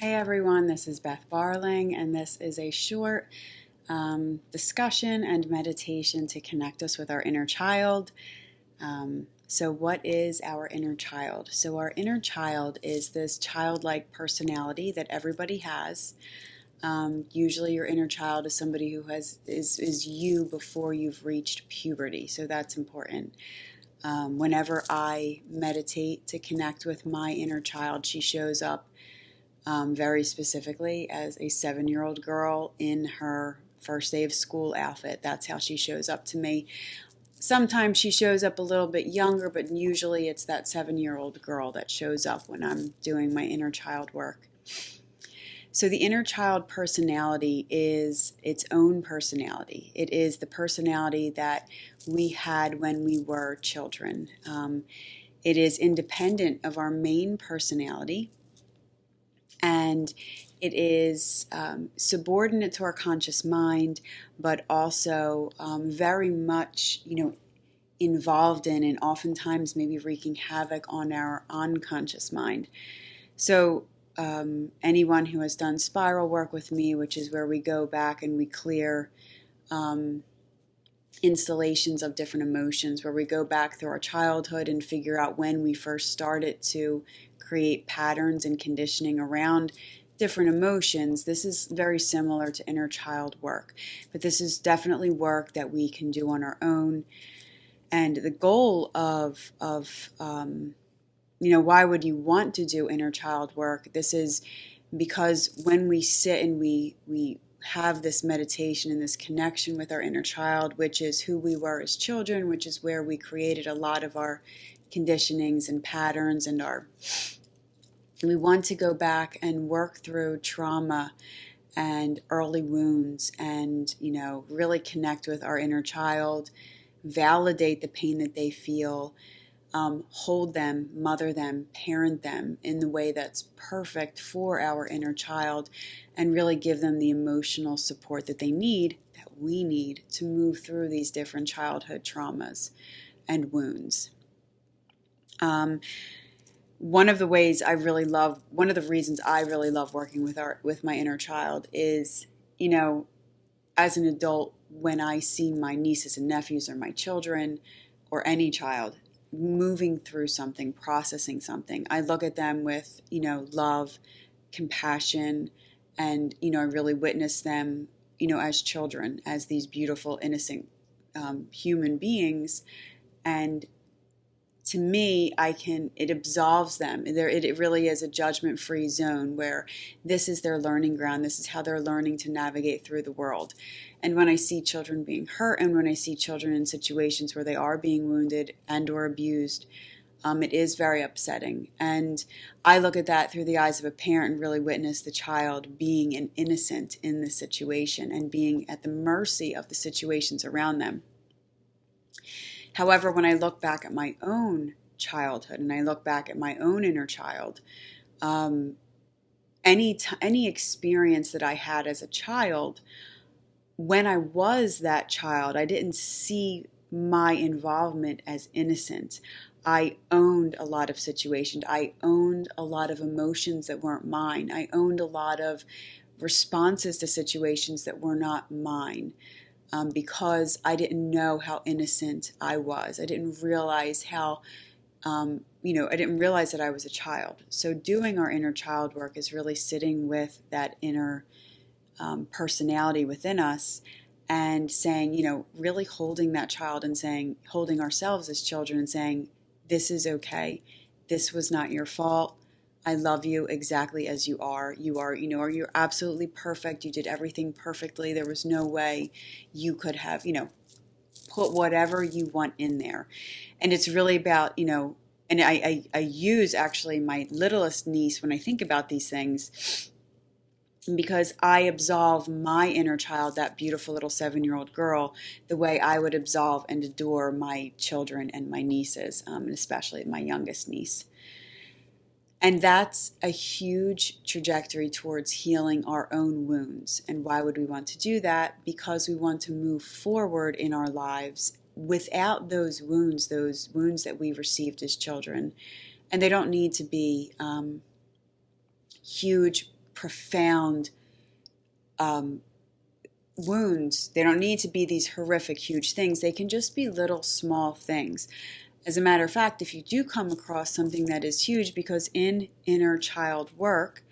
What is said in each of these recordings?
Hey everyone, this is Beth Barling, and this is a short discussion and meditation to connect us with our inner child. So, what is our inner child? So, our inner child is this childlike personality that everybody has. Usually, your inner child is somebody who is you before you've reached puberty, so that's important. Whenever I meditate to connect with my inner child, she shows up very specifically as a 7-year-old girl in her first day of school outfit. That's how she shows up to me. Sometimes she shows up a little bit younger, but usually it's that 7-year-old girl that shows up when I'm doing my inner child work. So the inner child personality is its own personality. It is the personality that we had when we were children. It is independent of our main personality, and it is subordinate to our conscious mind, but also very much, involved in and oftentimes maybe wreaking havoc on our unconscious mind. So anyone who has done spiral work with me, which is where we go back and we clear installations of different emotions, where we go back through our childhood and figure out when we first started to create patterns and conditioning around different emotions. This is very similar to inner child work, but this is definitely work that we can do on our own. And the goal of why would you want to do inner child work? This is because when we sit and we have this meditation and this connection with our inner child, which is who we were as children, which is where we created a lot of our conditionings and patterns, and we want to go back and work through trauma and early wounds and, really connect with our inner child, validate the pain that they feel, hold them, mother them, parent them in the way that's perfect for our inner child, and really give them the emotional support that they need, that we need to move through these different childhood traumas and wounds. One of the reasons I really love working with my inner child is, as an adult, when I see my nieces and nephews or my children or any child moving through something, processing something, I look at them with, love, compassion, and, I really witness them, as children, as these beautiful, innocent human beings. And to me, it absolves them. It really is a judgment-free zone where this is their learning ground. This is how they're learning to navigate through the world. And when I see children being hurt, and when I see children in situations where they are being wounded and or abused, it is very upsetting. And I look at that through the eyes of a parent and really witness the child being an innocent in the situation and being at the mercy of the situations around them. However, when I look back at my own childhood and I look back at my own inner child, any experience that I had as a child, when I was that child, I didn't see my involvement as innocent. I owned a lot of situations. I owned a lot of emotions that weren't mine. I owned a lot of responses to situations that were not mine. Because I didn't know how innocent I was. I didn't realize I didn't realize that I was a child. So doing our inner child work is really sitting with that inner personality within us and saying, really holding that child and holding ourselves as children and saying, this is okay. This was not your fault. I love you exactly as you are. You're absolutely perfect. You did everything perfectly. There was no way you could have, put whatever you want in there. And it's really about, and I use actually my littlest niece when I think about these things, because I absolve my inner child, that beautiful little 7-year-old girl, the way I would absolve and adore my children and my nieces, and especially my youngest niece. And that's a huge trajectory towards healing our own wounds. And why would we want to do that? Because we want to move forward in our lives without those wounds that we received as children. And they don't need to be huge profound wounds. They don't need to be these horrific, huge things. They can just be little, small things. As a matter of fact, if you do come across something that is huge, because in inner child work,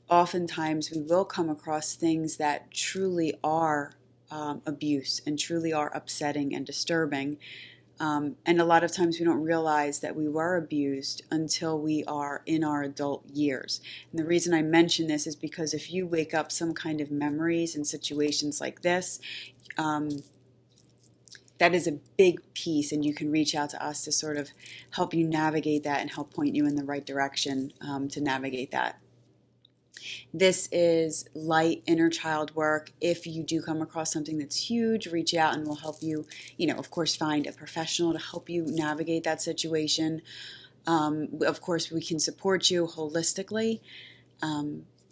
oftentimes we will come across things that truly are abuse and truly are upsetting and disturbing. And a lot of times we don't realize that we were abused until we are in our adult years. And the reason I mention this is because if you wake up some kind of memories in situations like this, that is a big piece, and you can reach out to us to sort of help you navigate that and help point you in the right direction to navigate that. This is light inner child work. If you do come across something that's huge, reach out and we'll help you, of course, find a professional to help you navigate that situation. Of course, we can support you holistically,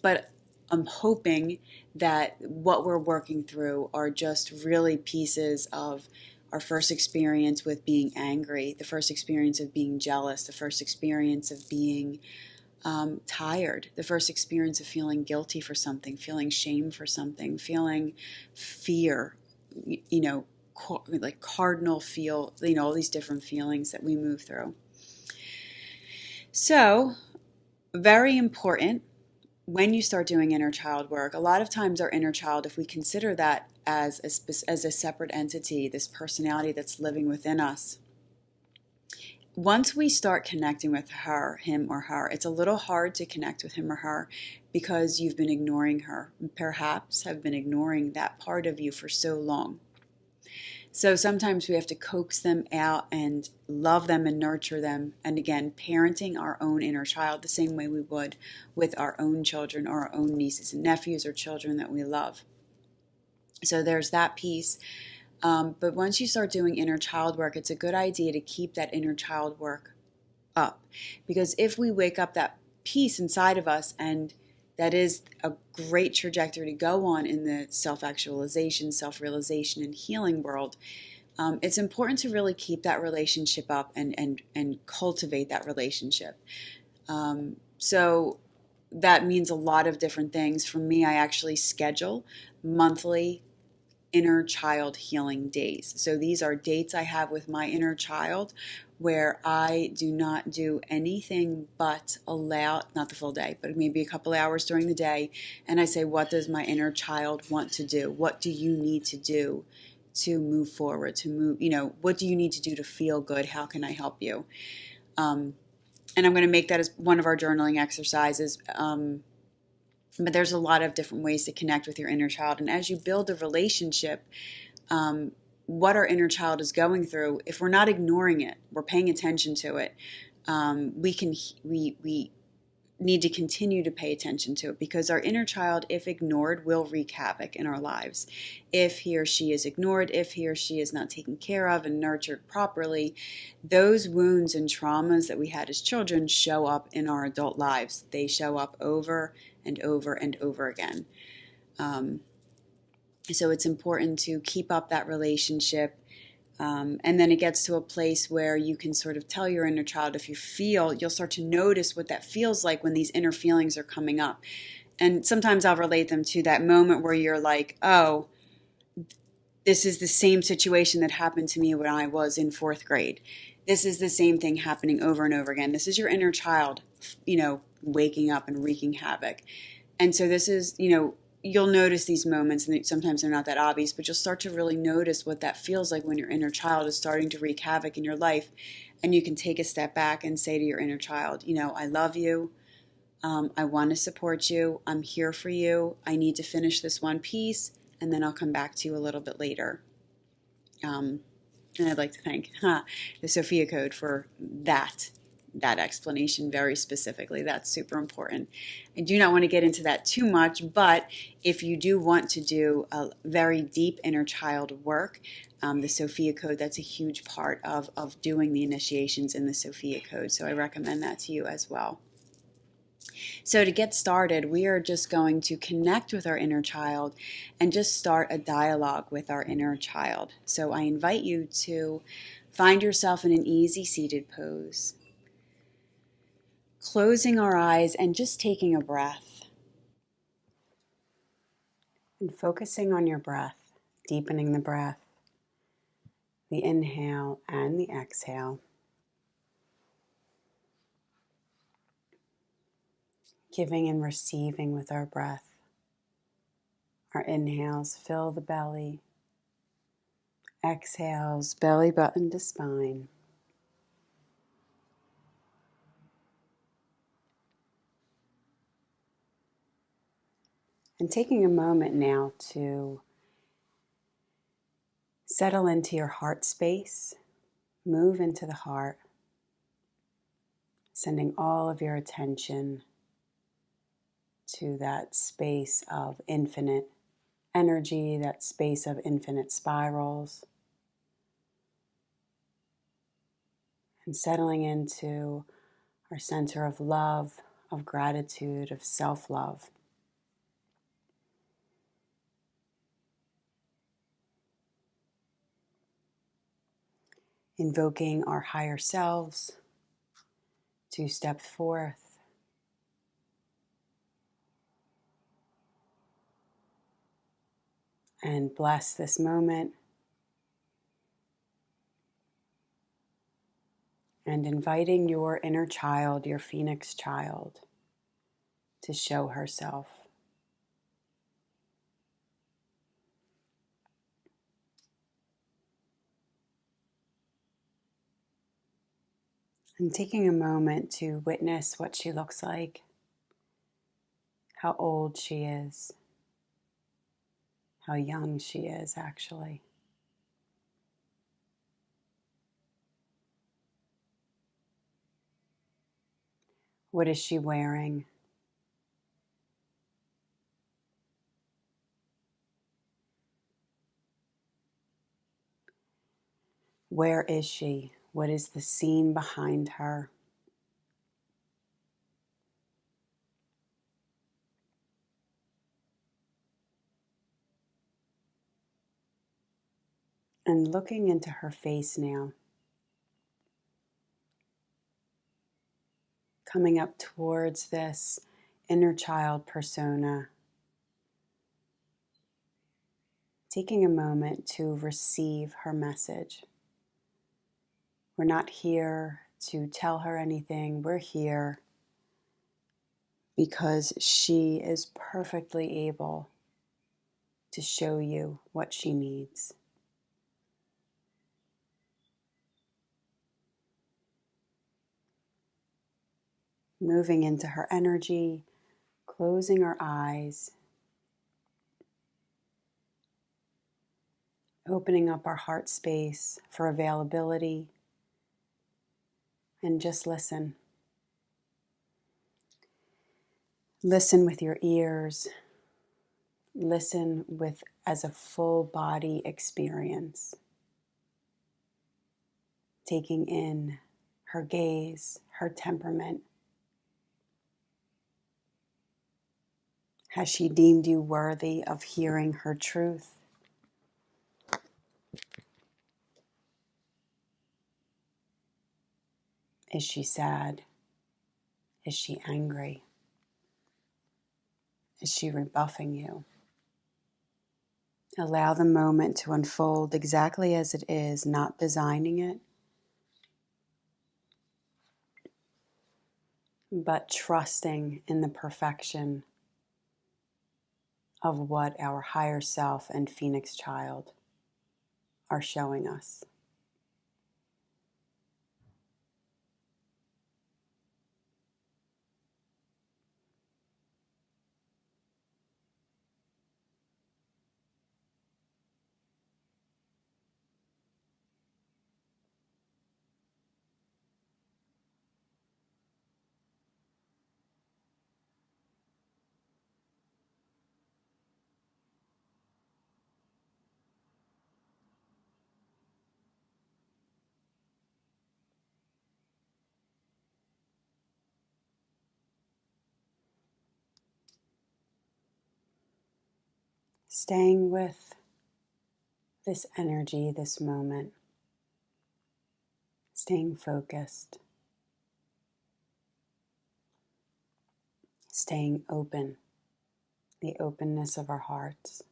but I'm hoping that what we're working through are just really pieces of our first experience with being angry, the first experience of being jealous, the first experience of being tired, the first experience of feeling guilty for something, feeling shame for something, feeling fear, like cardinal feel, all these different feelings that we move through. So, very important when you start doing inner child work. A lot of times our inner child, if we consider that as a separate entity, this personality that's living within us, once we start connecting with him or her, it's a little hard to connect with him or her because you've been ignoring her, perhaps have been ignoring that part of you for so long. So sometimes we have to coax them out and love them and nurture them. And again, parenting our own inner child the same way we would with our own children or our own nieces and nephews or children that we love. So there's that piece. But once you start doing inner child work, it's a good idea to keep that inner child work up. Because if we wake up that piece inside of us, and that is a great trajectory to go on in the self-actualization, self-realization, and healing world, it's important to really keep that relationship up and cultivate that relationship. So that means a lot of different things. For me, I actually schedule monthly inner child healing days. So these are dates I have with my inner child where I do not do anything but allow, not the full day, but maybe a couple hours during the day, and I say, what does my inner child want to do? What do you need to do to move forward, to move, what do you need to do to feel good? How can I help you? And I'm going to make that as one of our journaling exercises. But there's a lot of different ways to connect with your inner child. And as you build a relationship, what our inner child is going through, if we're not ignoring it, we're paying attention to it, we need to continue to pay attention to it, because our inner child, if ignored, will wreak havoc in our lives. If he or she is ignored, if he or she is not taken care of and nurtured properly, those wounds and traumas that we had as children show up in our adult lives. They show up over and over and over again. So it's important to keep up that relationship. And then it gets to a place where you can sort of tell your inner child, if you feel, you'll start to notice what that feels like when these inner feelings are coming up. And sometimes I'll relate them to that moment where you're like, oh, this is the same situation that happened to me when I was in 4th grade. This is the same thing happening over and over again. This is your inner child, waking up and wreaking havoc. And so this is, you'll notice these moments, and sometimes they're not that obvious, but you'll start to really notice what that feels like when your inner child is starting to wreak havoc in your life. And you can take a step back and say to your inner child, I love you. I want to support you. I'm here for you. I need to finish this one piece, and then I'll come back to you a little bit later. And I'd like to thank the Sophia Code for that explanation very specifically. That's super important. I do not want to get into that too much, but if you do want to do a very deep inner child work, the Sophia Code, that's a huge part of doing the initiations in the Sophia Code. So I recommend that to you as well. So to get started, we are just going to connect with our inner child and just start a dialogue with our inner child. So I invite you to find yourself in an easy seated pose, closing our eyes and just taking a breath. And focusing on your breath, deepening the breath, the inhale and the exhale. Giving and receiving with our breath. Our inhales fill the belly. Exhales, belly button to spine. And taking a moment now to settle into your heart space, move into the heart, sending all of your attention to that space of infinite energy, that space of infinite spirals, and settling into our center of love, of gratitude, of self-love. Invoking our higher selves to step forth and bless this moment, and inviting your inner child, your phoenix child, to show herself. And taking a moment to witness what she looks like, how old she is, how young she is actually. What is she wearing? Where is she? What is the scene behind her? And looking into her face now, coming up towards this inner child persona, taking a moment to receive her message. We're not here to tell her anything. We're here because she is perfectly able to show you what she needs. Moving into her energy, closing our eyes, opening up our heart space for availability, and just listen. Listen with your ears. Listen with as a full body experience. Taking in her gaze, her temperament. Has she deemed you worthy of hearing her truth? Is she sad? Is she angry? Is she rebuffing you? Allow the moment to unfold exactly as it is, not designing it, but trusting in the perfection of what our higher self and Phoenix child are showing us. Staying with this energy, this moment, staying focused, staying open, the openness of our hearts.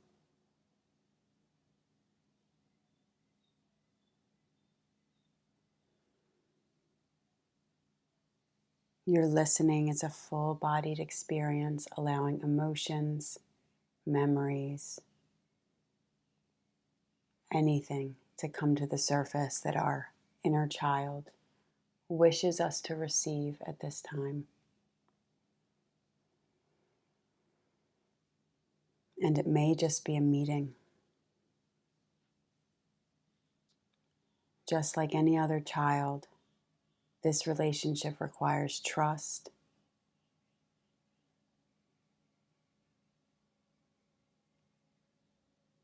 Your listening is a full-bodied experience, allowing emotions, memories, anything to come to the surface that our inner child wishes us to receive at this time. And it may just be a meeting. Just like any other child, this relationship requires trust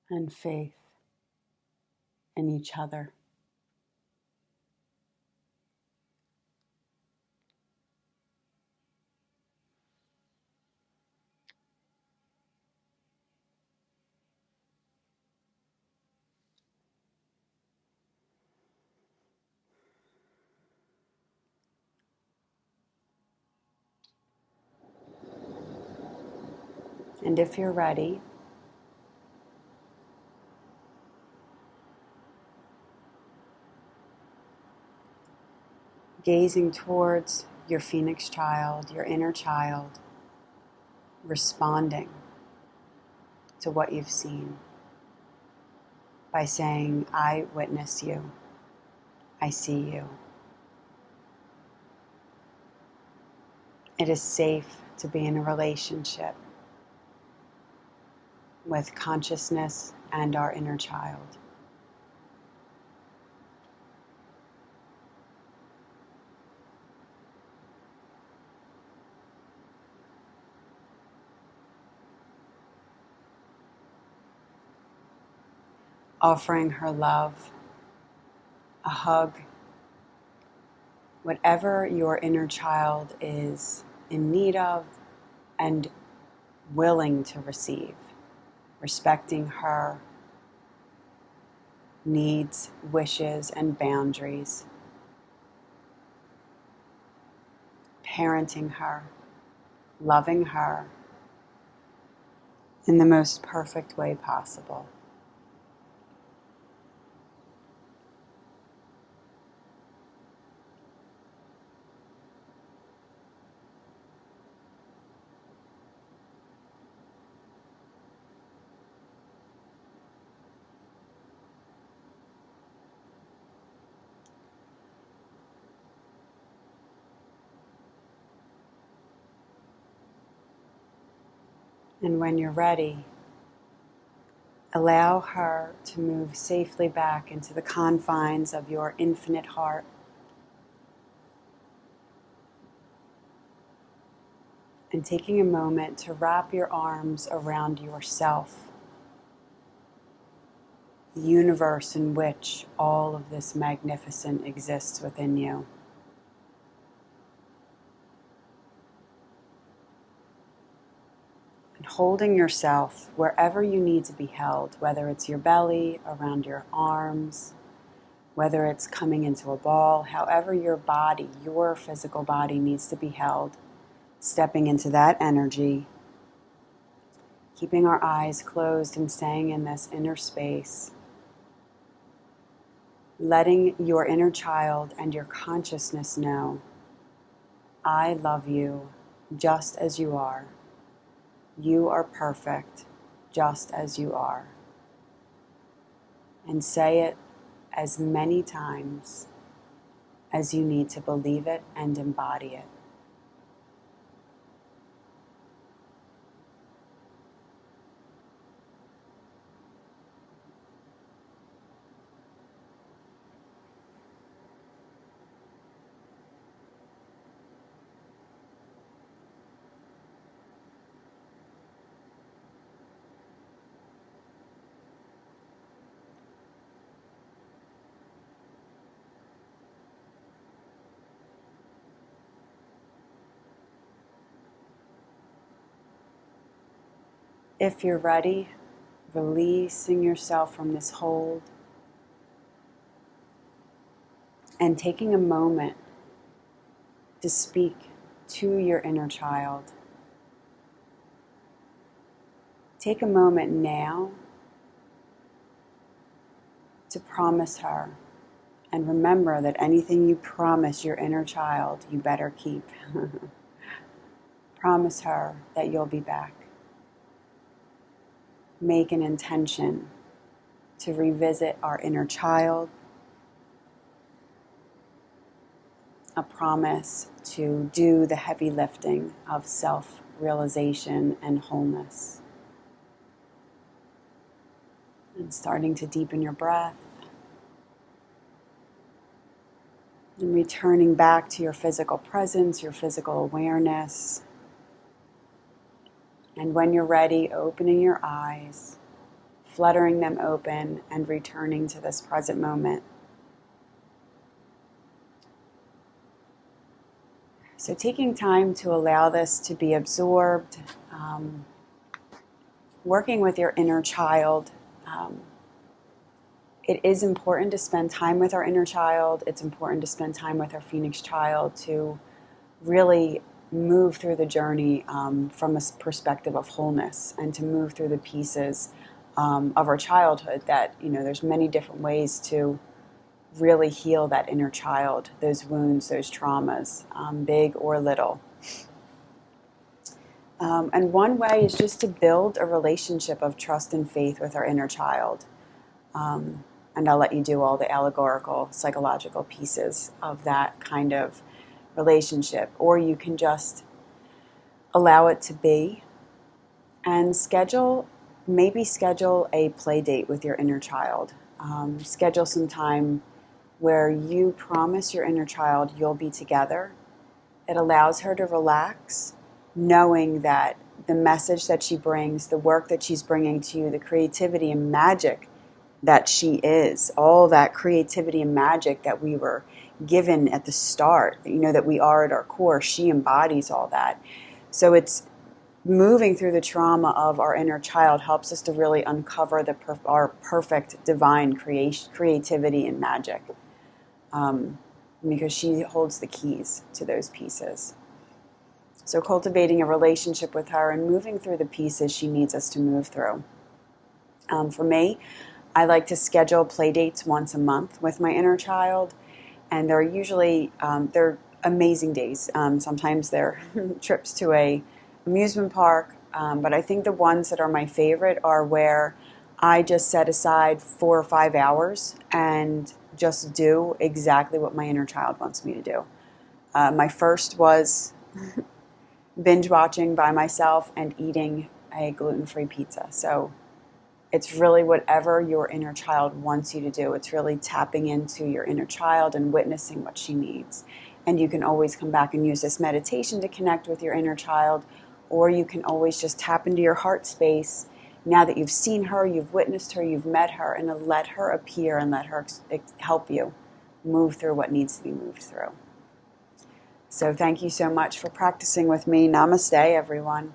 and faith in each other. And if you're ready, gazing towards your phoenix child, your inner child, responding to what you've seen by saying, I witness you, I see you. It is safe to be in a relationship with consciousness and our inner child. Offering her love, a hug, whatever your inner child is in need of and willing to receive, respecting her needs, wishes, and boundaries, parenting her, loving her in the most perfect way possible. And when you're ready, allow her to move safely back into the confines of your infinite heart. And taking a moment to wrap your arms around yourself, the universe in which all of this magnificent exists within you. And holding yourself wherever you need to be held, whether it's your belly, around your arms, whether it's coming into a ball, however your body, your physical body needs to be held, stepping into that energy, keeping our eyes closed and staying in this inner space, letting your inner child and your consciousness know, I love you just as you are. You are perfect just as you are. And say it as many times as you need to believe it and embody it. If you're ready, releasing yourself from this hold and taking a moment to speak to your inner child. Take a moment now to promise her And remember that anything you promise your inner child, you better keep. Promise her that you'll be back. Make an intention to revisit our inner child. A promise to do the heavy lifting of self-realization and wholeness. And starting to deepen your breath. And returning back to your physical presence, your physical awareness. And when you're ready, opening your eyes, fluttering them open, and returning to this present moment. So taking time to allow this to be absorbed, working with your inner child. It is important to spend time with our inner child. It's important to spend time with our Phoenix child to really move through the journey from a perspective of wholeness, and to move through the pieces of our childhood that, there's many different ways to really heal that inner child, those wounds, those traumas, big or little. And one way is just to build a relationship of trust and faith with our inner child. And I'll let you do all the allegorical, psychological pieces of that kind of relationship. Or you can just allow it to be and maybe schedule a play date with your inner child. Schedule some time where you promise your inner child you'll be together. It allows her to relax, knowing that the message that she brings, the work that she's bringing to you, the creativity and magic that she is, all that creativity and magic that we were given at the start, that we are at our core, she embodies all that. So it's moving through the trauma of our inner child helps us to really uncover our perfect divine creativity and magic, because she holds the keys to those pieces. So cultivating a relationship with her and moving through the pieces she needs us to move through. For me, I like to schedule play dates once a month with my inner child, and they're usually they're amazing days. Sometimes they're trips to a amusement park, but I think the ones that are my favorite are where I just set aside 4 or 5 hours and just do exactly what my inner child wants me to do. My first was binge watching by myself and eating a gluten-free pizza. So it's really whatever your inner child wants you to do. It's really tapping into your inner child and witnessing what she needs. And you can always come back and use this meditation to connect with your inner child, or you can always just tap into your heart space now that you've seen her, you've witnessed her, you've met her, and let her appear and let her help you move through what needs to be moved through. So thank you so much for practicing with me. Namaste, everyone.